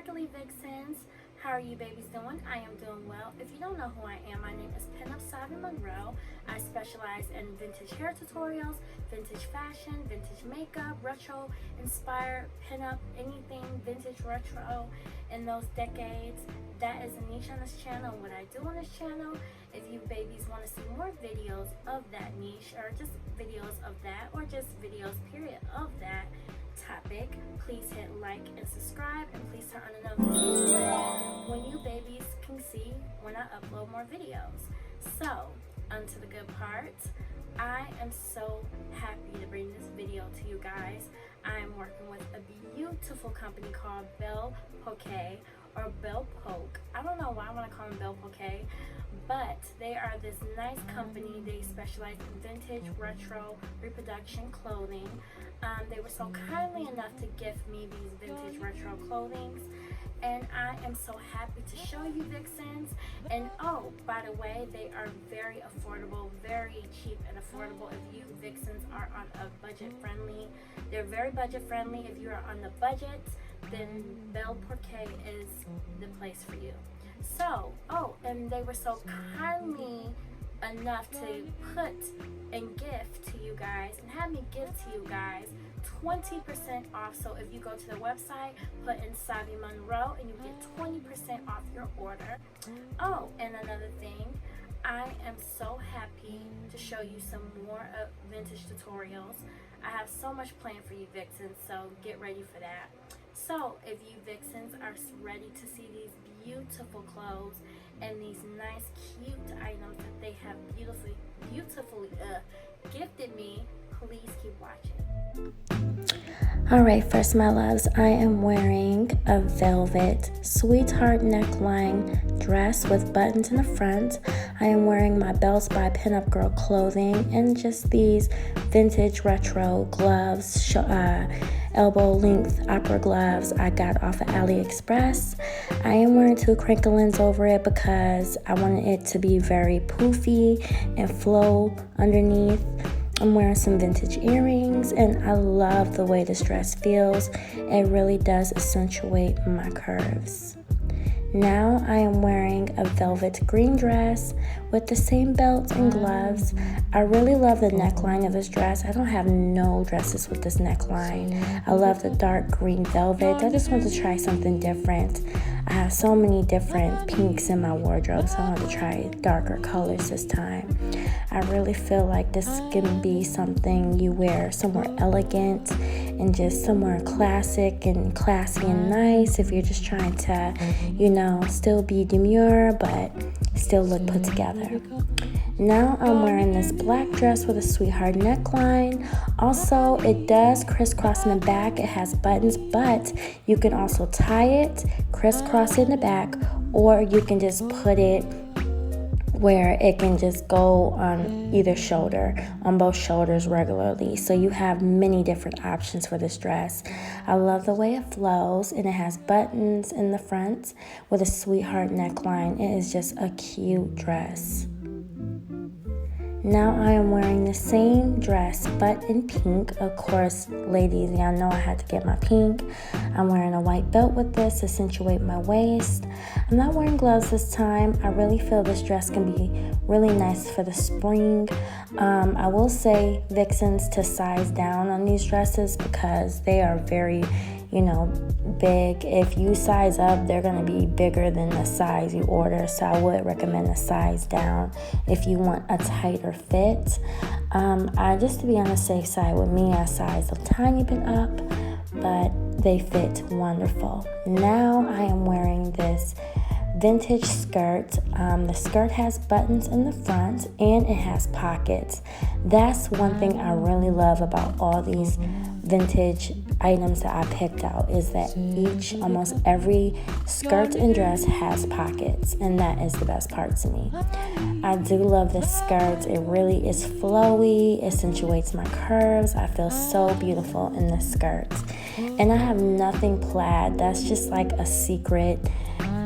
Sparkly Vixens. How are you babies doing? I am doing well. If you don't know who I am, my name is Pinup Monroe. I specialize in vintage hair tutorials, vintage fashion, vintage makeup, retro inspired pinup, anything vintage retro in those decades. That is a niche on this channel. What I do on this channel, if you babies want to see more videos of that niche, or just videos of that, or just videos period of that topic, please hit like and subscribe, and please turn on the notification bell when you babies can see when I upload more videos. So, onto the good part. I am so happy to bring this video to you guys. I am working with a beautiful company called Belle Poque, or Belle Poque. I don't know why I want to call them Belle Poque, but they are this nice company. They specialize in vintage, retro, reproduction clothing. They were so kindly enough to gift me these vintage retro clothings, and I am so happy to show you Vixens. And oh, by the way, they are very affordable, very cheap and affordable if you Vixens are on a budget friendly. They're very budget friendly. If you are on the budget, then Belle Poque is the place for you. So, oh, and they were so kindly enough to put and gift to you guys, and have me give to you guys 20% off. So if you go to the website, put in Savvy Monroe, and you get 20% off your order. Oh, and another thing, I am so happy to show you some more vintage tutorials. I have so much planned for you Vixens, so get ready for that. So if you Vixens are ready to see these beautiful clothes and these nice cute items that they have beautifully gifted me, please keep watching. Alright, first my loves, I am wearing a velvet sweetheart neckline dress with buttons in the front. I am wearing my Bells by Pinup Girl clothing and just these vintage retro gloves, elbow length opera gloves I got off of AliExpress. I am wearing two crinkle-ins over it because I wanted it to be very poofy and flow underneath. I'm wearing some vintage earrings, and I love the way this dress feels. It really does accentuate my curves. Now I am wearing a velvet green dress with the same belt and gloves. I really love the neckline of this dress. I don't have no dresses with this neckline. I love the dark green velvet. I just want to try something different. I have so many different pinks in my wardrobe, so I want to try darker colors this time. I really feel like this can be something you wear somewhere elegant and just somewhere classic and classy and nice if you're just trying to, still be demure but still look put together. Now I'm wearing this black dress with a sweetheart neckline. Also, it does crisscross in the back. It has buttons, but you can also tie it, crisscross it in the back, or you can just put it where it can just go on either shoulder, on both shoulders regularly. So you have many different options for this dress. I love the way it flows, and it has buttons in the front with a sweetheart neckline. It is just a cute dress. Now I am wearing the same dress but in pink. Of course, ladies, y'all know I had to get my pink. I'm wearing a white belt with this to accentuate my waist. I'm not wearing gloves this time. I really feel this dress can be really nice for the spring. I will say Vixens to size down on these dresses because they are very big. If you size up, they're going to be bigger than the size you order, so I would recommend a size down if you want a tighter fit. Just to be on the safe side with me, I sized a tiny bit up, but they fit wonderful. Now I am wearing this vintage skirt. The skirt has buttons in the front and it has pockets. That's one thing I really love about all these vintage items that I picked out, is that almost every skirt and dress has pockets, and that is the best part to me. I do love this skirt. It really is flowy, accentuates my curves. I feel so beautiful in this skirt. And I have nothing plaid. That's just like a secret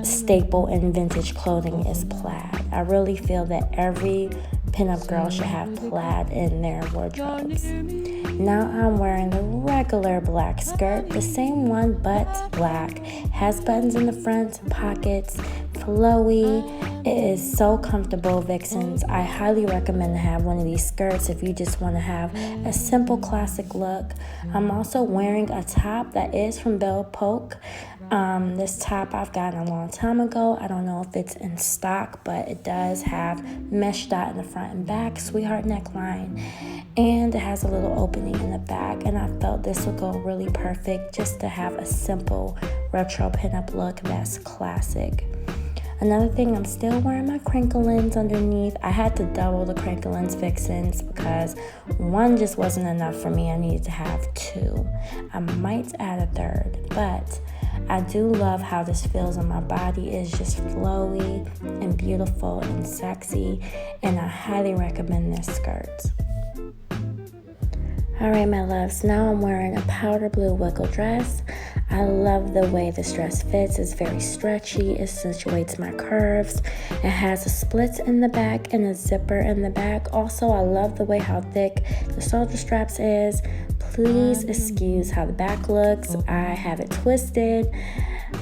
staple in vintage clothing is plaid. I really feel that every pinup girls should have plaid in their wardrobes. Now I'm wearing the regular black skirt, the same one but black. Has buttons in the front, pockets, flowy. It is so comfortable, vixens. I highly recommend to have one of these skirts if you just want to have a simple classic look. I'm also wearing a top that is from Belle Poque. This top I've gotten a long time ago. I don't know if it's in stock, but it does have mesh dot in the front and back, sweetheart neckline, and it has a little opening in the back, and I felt this would go really perfect just to have a simple retro pinup look that's classic. Another thing, I'm still wearing my crinkle-ins underneath. I had to double the crinkle-ins, vixens, because one just wasn't enough for me. I needed to have two. I might add a third, but I do love how this feels on my body. It's just flowy and beautiful and sexy, and I highly recommend this skirt. Alright, my loves, now I'm wearing a powder blue wiggle dress. I love the way this dress fits. It's very stretchy. It accentuates my curves. It has a split in the back and a zipper in the back. Also, I love the way how thick the shoulder straps is. Please excuse how the back looks. I have it twisted.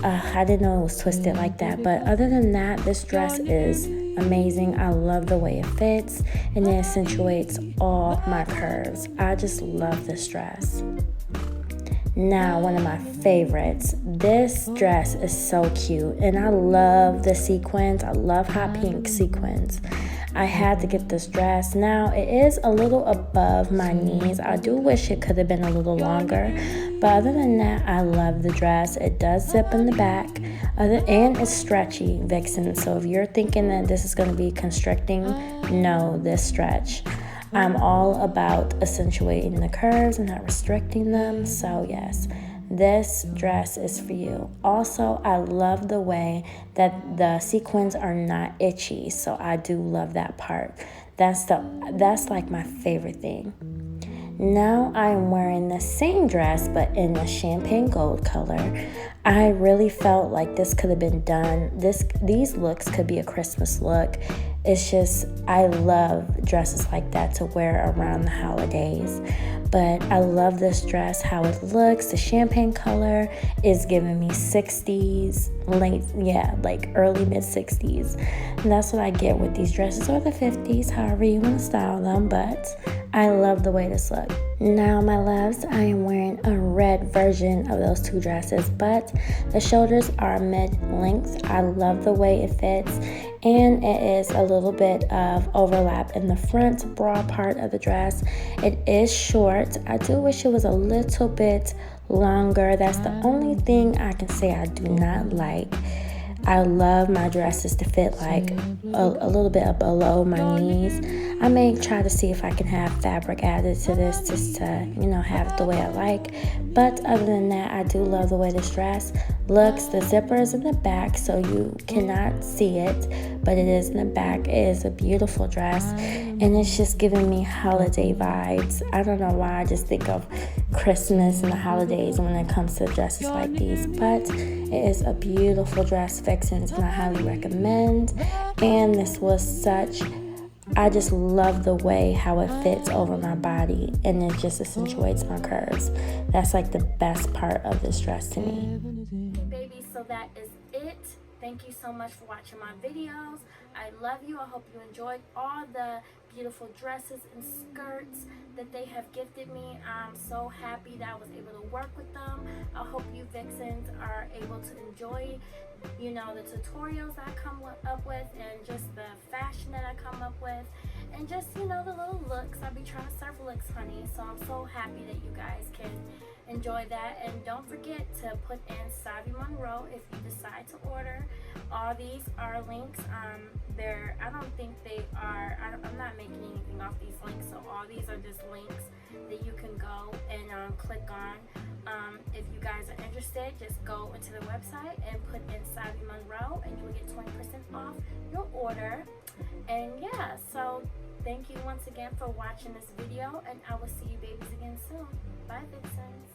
I didn't know it was twisted like that, but other than that, this dress is amazing. I love the way it fits, and it accentuates all my curves. I just love this dress. Now, one of my favorites. This dress is so cute, and I love the sequins. I love hot pink sequins. I had to get this dress. Now, it is a little above my knees. I do wish it could have been a little longer, but other than that, I love the dress. It does zip in the back, and it's stretchy, vixen. So if you're thinking that this is going to be constricting, no, this stretch. I'm all about accentuating the curves and not restricting them. So yes, this dress is for you. Also, I love the way that the sequins are not itchy. So I do love that part. That's like my favorite thing. Now I'm wearing the same dress but in a champagne gold color. I really felt like this could have been done. These looks could be a Christmas look. It's just, I love dresses like that to wear around the holidays. But I love this dress, how it looks. The champagne color is giving me 60s, like early mid 60s. And that's what I get with these dresses, or the 50s, however you want to style them. But I love the way this looks. Now, my loves, I am wearing a red version of those two dresses, but the shoulders are mid-length. I love the way it fits, and it is a little bit of overlap in the front bra part of the dress. It is short. I do wish it was a little bit longer. That's the only thing I can say I do not like. I love my dresses to fit like a little bit below my knees. I may try to see if I can have fabric added to this just to, have it the way I like. But other than that, I do love the way this dress looks. The zipper is in the back, so you cannot see it, but it is in the back. It is a beautiful dress, and it's just giving me holiday vibes. I don't know why, I just think of Christmas and the holidays when it comes to dresses like these, but it is a beautiful dress, vixens, and I highly recommend. And this was I just love the way how it fits over my body, and it just accentuates my curves. That's like the best part of this dress to me. Hey baby, so that is it. Thank you so much for watching my videos. I love you. I hope you enjoyed all the beautiful dresses and skirts that they have gifted me. I'm so happy that I was able to work with them. I hope you vixens are able to enjoy, the tutorials I come up with, and just the fashion that I come up with, and just, the little looks. I'll be trying to serve looks, honey. So I'm so happy that you guys can enjoy that. And don't forget to put in Savvy Monroe if you decide to order. All these are links. I don't think they are, I'm not making anything off these links, so all these are just links that you can go and click on. If you guys are interested, just go into the website and put in Savvy Monroe, and you will get 20% off your order. And yeah, so thank you once again for watching this video, and I will see you babies again soon. Bye, vixens.